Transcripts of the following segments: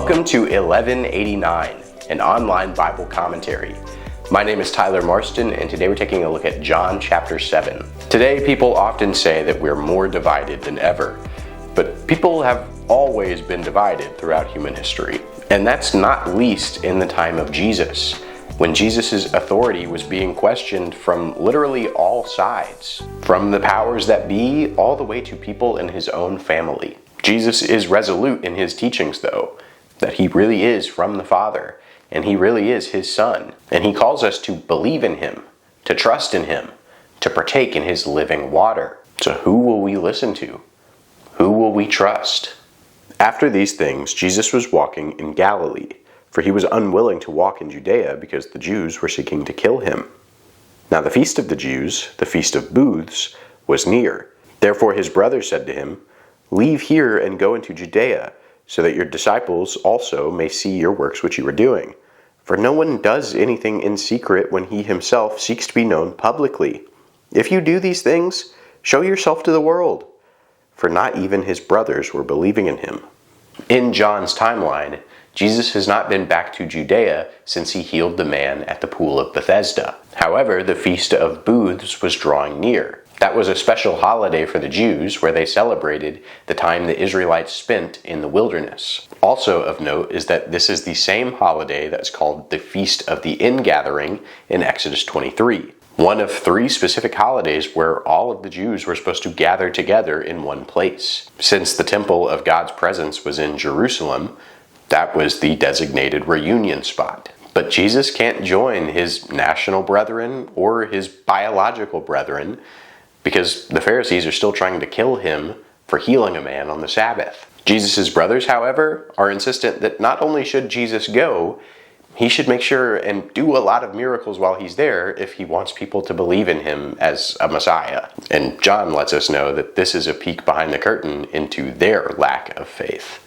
Welcome to 1189, an online Bible commentary. My name is Tyler Marston, and today we're taking a look at John chapter 7. Today, people often say that we're more divided than ever, but people have always been divided throughout human history. And that's not least in the time of Jesus, when Jesus' authority was being questioned from literally all sides, from the powers that be all the way to people in his own family. Jesus is resolute in his teachings, though, that he really is from the Father, and he really is his Son, and he calls us to believe in him, to trust in him, to partake in his living water. So who will we listen to? Who will we trust? After these things, Jesus was walking in Galilee, for he was unwilling to walk in Judea because the Jews were seeking to kill him. Now the feast of the Jews, the feast of booths, was near. Therefore his brothers said to him, "Leave here and go into Judea, so that your disciples also may see your works which you are doing. For no one does anything in secret when he himself seeks to be known publicly. If you do these things, show yourself to the world." For not even his brothers were believing in him. In John's timeline, Jesus has not been back to Judea since he healed the man at the pool of Bethesda. However, the Feast of Booths was drawing near. That was a special holiday for the Jews where they celebrated the time the Israelites spent in the wilderness. Also of note is that this is the same holiday that's called the Feast of the Ingathering in Exodus 23. One of three specific holidays where all of the Jews were supposed to gather together in one place. Since the temple of God's presence was in Jerusalem, that was the designated reunion spot. But Jesus can't join his national brethren or his biological brethren because the Pharisees are still trying to kill him for healing a man on the Sabbath. Jesus' brothers, however, are insistent that not only should Jesus go, he should make sure and do a lot of miracles while he's there if he wants people to believe in him as a Messiah. And John lets us know that this is a peek behind the curtain into their lack of faith.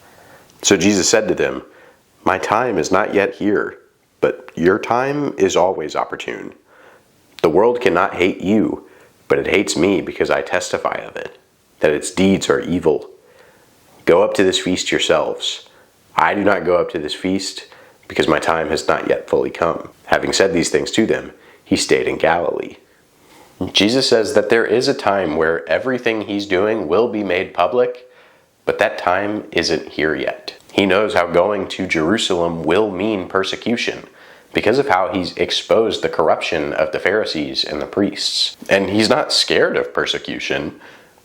So Jesus said to them, "My time is not yet here, but your time is always opportune. The world cannot hate you, but it hates me because I testify of it, that its deeds are evil. Go up to this feast yourselves. I do not go up to this feast because my time has not yet fully come." Having said these things to them, he stayed in Galilee. Jesus says that there is a time where everything he's doing will be made public, but that time isn't here yet. He knows how going to Jerusalem will mean persecution because of how he's exposed the corruption of the Pharisees and the priests. And he's not scared of persecution,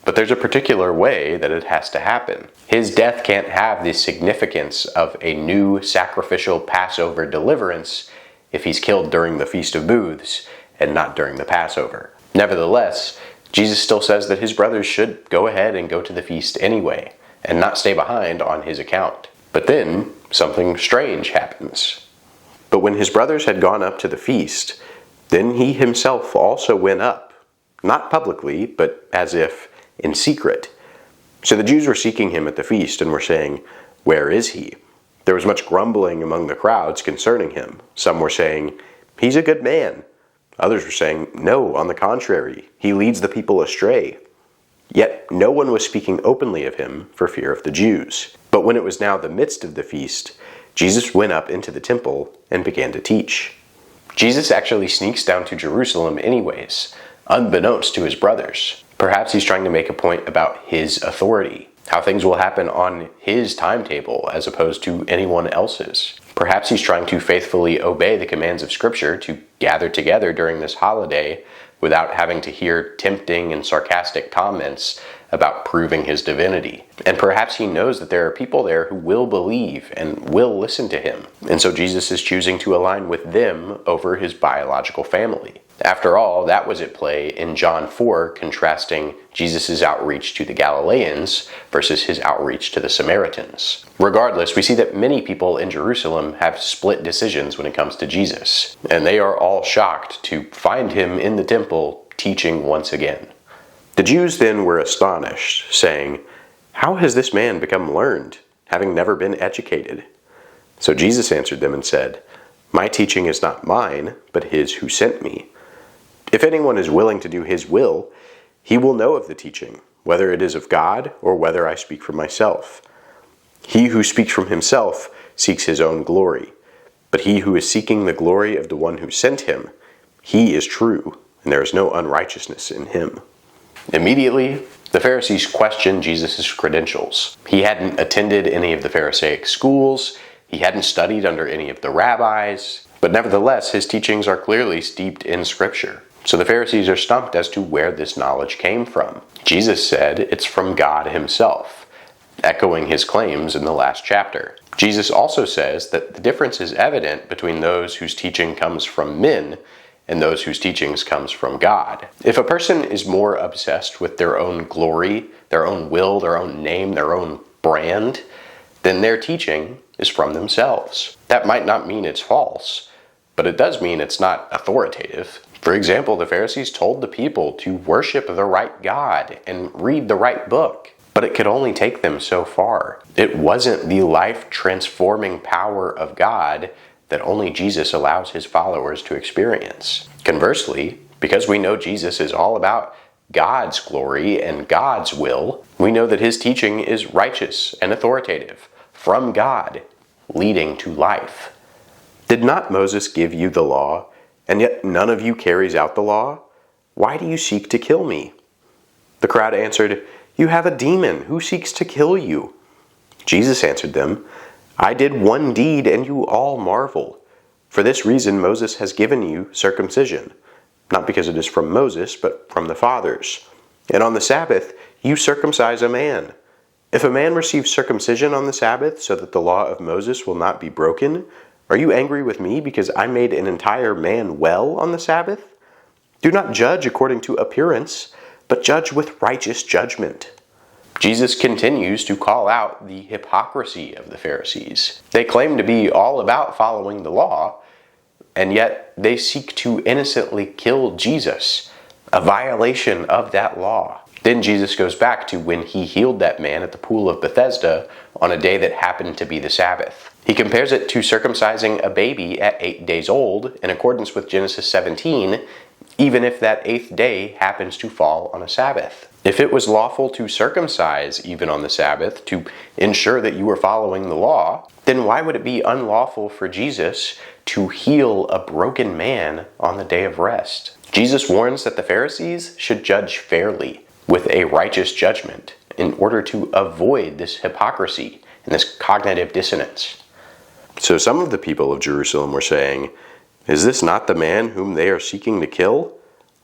but there's a particular way that it has to happen. His death can't have the significance of a new sacrificial Passover deliverance if he's killed during the Feast of Booths and not during the Passover. Nevertheless, Jesus still says that his brothers should go ahead and go to the feast anyway, and not stay behind on his account. But then, something strange happens. But when his brothers had gone up to the feast, then he himself also went up, not publicly, but as if in secret. So the Jews were seeking him at the feast and were saying, "Where is he?" There was much grumbling among the crowds concerning him. Some were saying, "He's a good man." Others were saying, "No, on the contrary, he leads the people astray." Yet no one was speaking openly of him for fear of the Jews. But when it was now the midst of the feast, Jesus went up into the temple and began to teach. Jesus actually sneaks down to Jerusalem anyways, unbeknownst to his brothers. Perhaps he's trying to make a point about his authority, how things will happen on his timetable as opposed to anyone else's. Perhaps he's trying to faithfully obey the commands of Scripture to gather together during this holiday without having to hear tempting and sarcastic comments about proving his divinity. And perhaps he knows that there are people there who will believe and will listen to him. And so Jesus is choosing to align with them over his biological family. After all, that was at play in John 4, contrasting Jesus' outreach to the Galileans versus his outreach to the Samaritans. Regardless, we see that many people in Jerusalem have split decisions when it comes to Jesus, and they are all shocked to find him in the temple teaching once again. The Jews then were astonished, saying, "How has this man become learned, having never been educated?" So Jesus answered them and said, "My teaching is not mine, but his who sent me. If anyone is willing to do his will, he will know of the teaching, whether it is of God or whether I speak from myself. He who speaks from himself seeks his own glory. But he who is seeking the glory of the one who sent him, he is true, and there is no unrighteousness in him." Immediately, the Pharisees questioned Jesus' credentials. He hadn't attended any of the Pharisaic schools, he hadn't studied under any of the rabbis, but nevertheless, his teachings are clearly steeped in Scripture. So the Pharisees are stumped as to where this knowledge came from. Jesus said it's from God himself, echoing his claims in the last chapter. Jesus also says that the difference is evident between those whose teaching comes from men and those whose teachings comes from God. If a person is more obsessed with their own glory, their own will, their own name, their own brand, then their teaching is from themselves. That might not mean it's false, but it does mean it's not authoritative. For example, the Pharisees told the people to worship the right God and read the right book, but it could only take them so far. It wasn't the life-transforming power of God that only Jesus allows his followers to experience. Conversely, because we know Jesus is all about God's glory and God's will, we know that his teaching is righteous and authoritative, from God, leading to life. "Did not Moses give you the law, and yet none of you carries out the law? Why do you seek to kill me?" The crowd answered, "You have a demon. Who seeks to kill you?" Jesus answered them, "I did one deed, and you all marvel. For this reason Moses has given you circumcision, not because it is from Moses, but from the fathers. And on the Sabbath you circumcise a man. If a man receives circumcision on the Sabbath, so that the law of Moses will not be broken, are you angry with me because I made an entire man well on the Sabbath? Do not judge according to appearance, but judge with righteous judgment." Jesus continues to call out the hypocrisy of the Pharisees. They claim to be all about following the law, and yet they seek to innocently kill Jesus, a violation of that law. Then Jesus goes back to when he healed that man at the pool of Bethesda on a day that happened to be the Sabbath. He compares it to circumcising a baby at 8 days old, in accordance with Genesis 17, even if that 8th day happens to fall on a Sabbath. If it was lawful to circumcise even on the Sabbath to ensure that you were following the law, then why would it be unlawful for Jesus to heal a broken man on the day of rest? Jesus warns that the Pharisees should judge fairly, with a righteous judgment, in order to avoid this hypocrisy and this cognitive dissonance. So some of the people of Jerusalem were saying, "Is this not the man whom they are seeking to kill?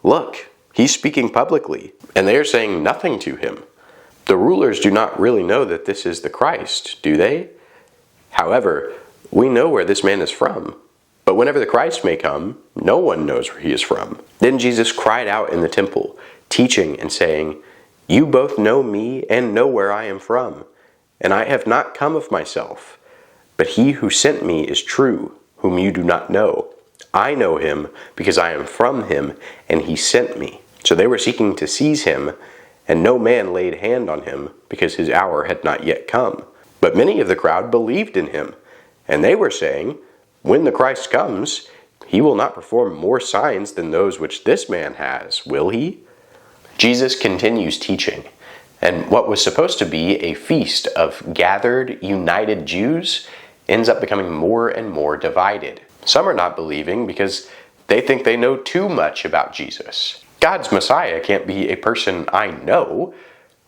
Look, he's speaking publicly, and they are saying nothing to him. The rulers do not really know that this is the Christ, do they? However, we know where this man is from. But whenever the Christ may come, no one knows where he is from." Then Jesus cried out in the temple, teaching and saying, "You both know me and know where I am from, and I have not come of myself. But he who sent me is true, whom you do not know. I know him because I am from him, and he sent me." So they were seeking to seize him, and no man laid hand on him, because his hour had not yet come. But many of the crowd believed in him, and they were saying, "When the Christ comes, he will not perform more signs than those which this man has, will he?" Jesus continues teaching, and what was supposed to be a feast of gathered, united Jews ends up becoming more and more divided. Some are not believing because they think they know too much about Jesus. God's Messiah can't be a person I know,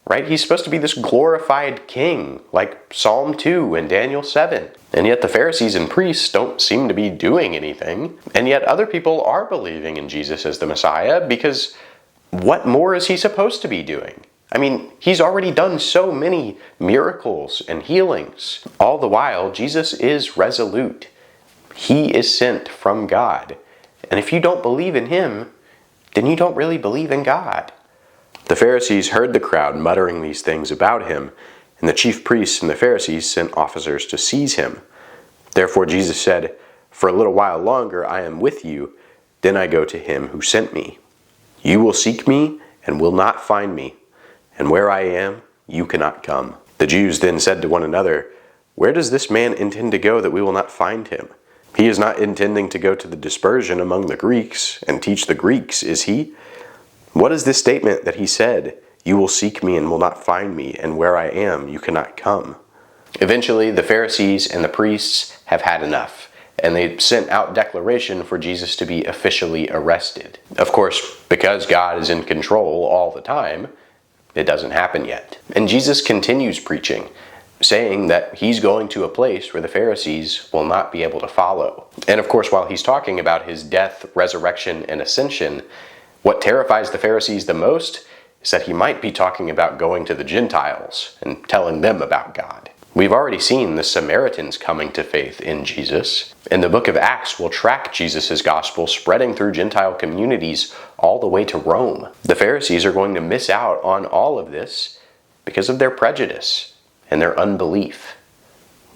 right? He's supposed to be this glorified king, like Psalm 2 and Daniel 7. And yet the Pharisees and priests don't seem to be doing anything. And yet other people are believing in Jesus as the Messiah, because what more is he supposed to be doing? I mean, he's already done so many miracles and healings. All the while, Jesus is resolute. He is sent from God. And if you don't believe in him, then you don't really believe in God. The Pharisees heard the crowd muttering these things about him, and the chief priests and the Pharisees sent officers to seize him. Therefore Jesus said, "For a little while longer I am with you, then I go to him who sent me. You will seek me and will not find me, and where I am, you cannot come." The Jews then said to one another, "Where does this man intend to go that we will not find him? He is not intending to go to the dispersion among the Greeks and teach the Greeks, is he? What is this statement that he said, 'You will seek me and will not find me, and where I am, you cannot come'?" Eventually, the Pharisees and the priests have had enough, and they sent out declaration for Jesus to be officially arrested. Of course, because God is in control all the time, it doesn't happen yet. And Jesus continues preaching, saying that he's going to a place where the Pharisees will not be able to follow. And of course, while he's talking about his death, resurrection, and ascension, what terrifies the Pharisees the most is that he might be talking about going to the Gentiles and telling them about God. We've already seen the Samaritans coming to faith in Jesus, and the book of Acts will track Jesus' gospel spreading through Gentile communities all the way to Rome. The Pharisees are going to miss out on all of this because of their prejudice and their unbelief.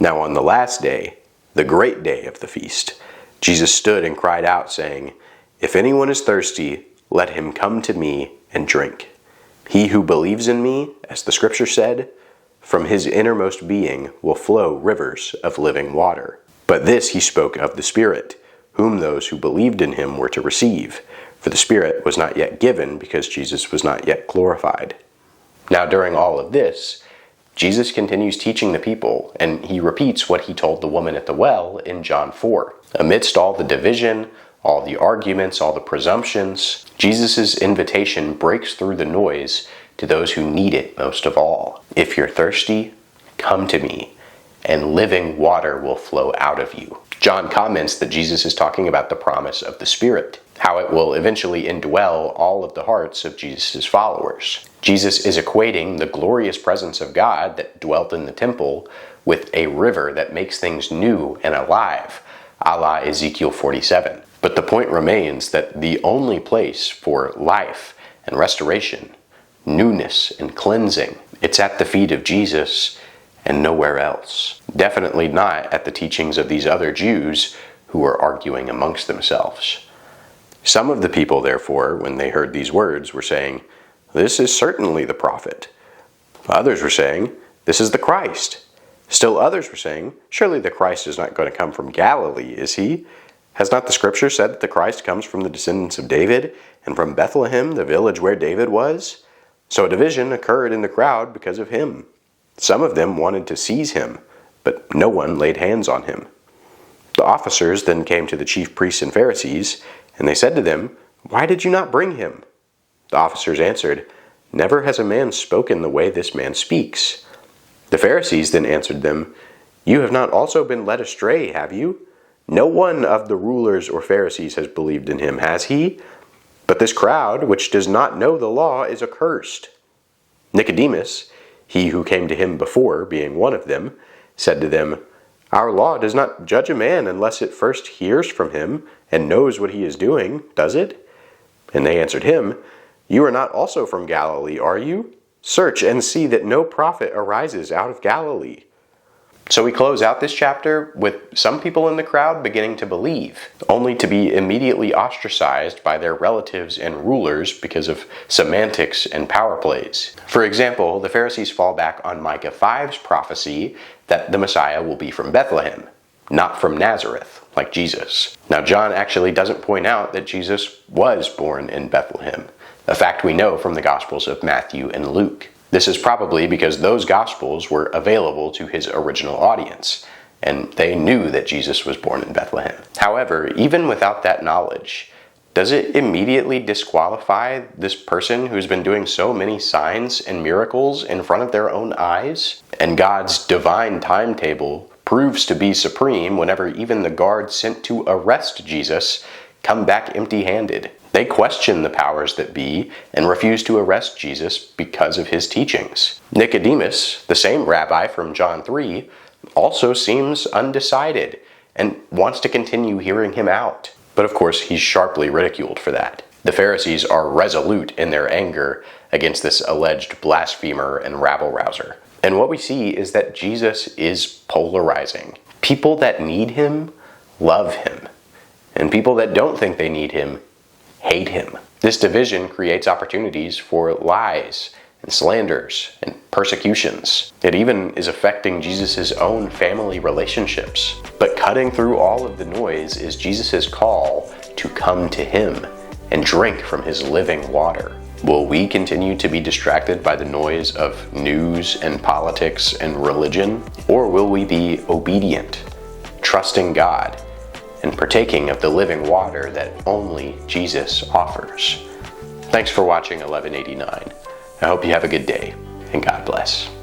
Now on the last day, the great day of the feast, Jesus stood and cried out, saying, "If anyone is thirsty, let him come to me and drink. He who believes in me, as the scripture said, from his innermost being will flow rivers of living water." But this he spoke of the Spirit, whom those who believed in him were to receive, for the Spirit was not yet given because Jesus was not yet glorified. Now during all of this, Jesus continues teaching the people, and he repeats what he told the woman at the well in John 4. Amidst all the division, all the arguments, all the presumptions, Jesus' invitation breaks through the noise to those who need it most of all. "If you're thirsty, come to me, and living water will flow out of you." John comments that Jesus is talking about the promise of the Spirit, how it will eventually indwell all of the hearts of Jesus' followers. Jesus is equating the glorious presence of God that dwelt in the temple with a river that makes things new and alive, a la Ezekiel 47. But the point remains that the only place for life and restoration, newness and cleansing, it's at the feet of Jesus and nowhere else. Definitely not at the teachings of these other Jews who were arguing amongst themselves. Some of the people, therefore, when they heard these words, were saying, "This is certainly the prophet." Others were saying, "This is the Christ." Still others were saying, "Surely the Christ is not going to come from Galilee, is he? Has not the scripture said that the Christ comes from the descendants of David, and from Bethlehem, the village where David was?" So a division occurred in the crowd because of him. Some of them wanted to seize him, but no one laid hands on him. The officers then came to the chief priests and Pharisees, and they said to them, "Why did you not bring him?" The officers answered, "Never has a man spoken the way this man speaks." The Pharisees then answered them, "You have not also been led astray, have you? No one of the rulers or Pharisees has believed in him, has he? But this crowd, which does not know the law, is accursed." Nicodemus, he who came to him before, being one of them, said to them, "Our law does not judge a man unless it first hears from him and knows what he is doing, does it?" And they answered him, "You are not also from Galilee, are you? Search and see that no prophet arises out of Galilee." So we close out this chapter with some people in the crowd beginning to believe, only to be immediately ostracized by their relatives and rulers because of semantics and power plays. For example, the Pharisees fall back on Micah 5's prophecy that the Messiah will be from Bethlehem, not from Nazareth, like Jesus. Now, John actually doesn't point out that Jesus was born in Bethlehem, a fact we know from the Gospels of Matthew and Luke. This is probably because those Gospels were available to his original audience, and they knew that Jesus was born in Bethlehem. However, even without that knowledge, does it immediately disqualify this person who's been doing so many signs and miracles in front of their own eyes? And God's divine timetable proves to be supreme whenever even the guards sent to arrest Jesus come back empty-handed. They question the powers that be and refuse to arrest Jesus because of his teachings. Nicodemus, the same rabbi from John 3, also seems undecided and wants to continue hearing him out. But of course, he's sharply ridiculed for that. The Pharisees are resolute in their anger against this alleged blasphemer and rabble-rouser. And what we see is that Jesus is polarizing. People that need him love him, and people that don't think they need him hate him. This division creates opportunities for lies and slanders and persecutions. It even is affecting Jesus' own family relationships. But cutting through all of the noise is Jesus' call to come to him and drink from his living water. Will we continue to be distracted by the noise of news and politics and religion? Or will we be obedient, trusting God, and partaking of the living water that only Jesus offers? Thanks for watching 1189. I hope you have a good day, and God bless.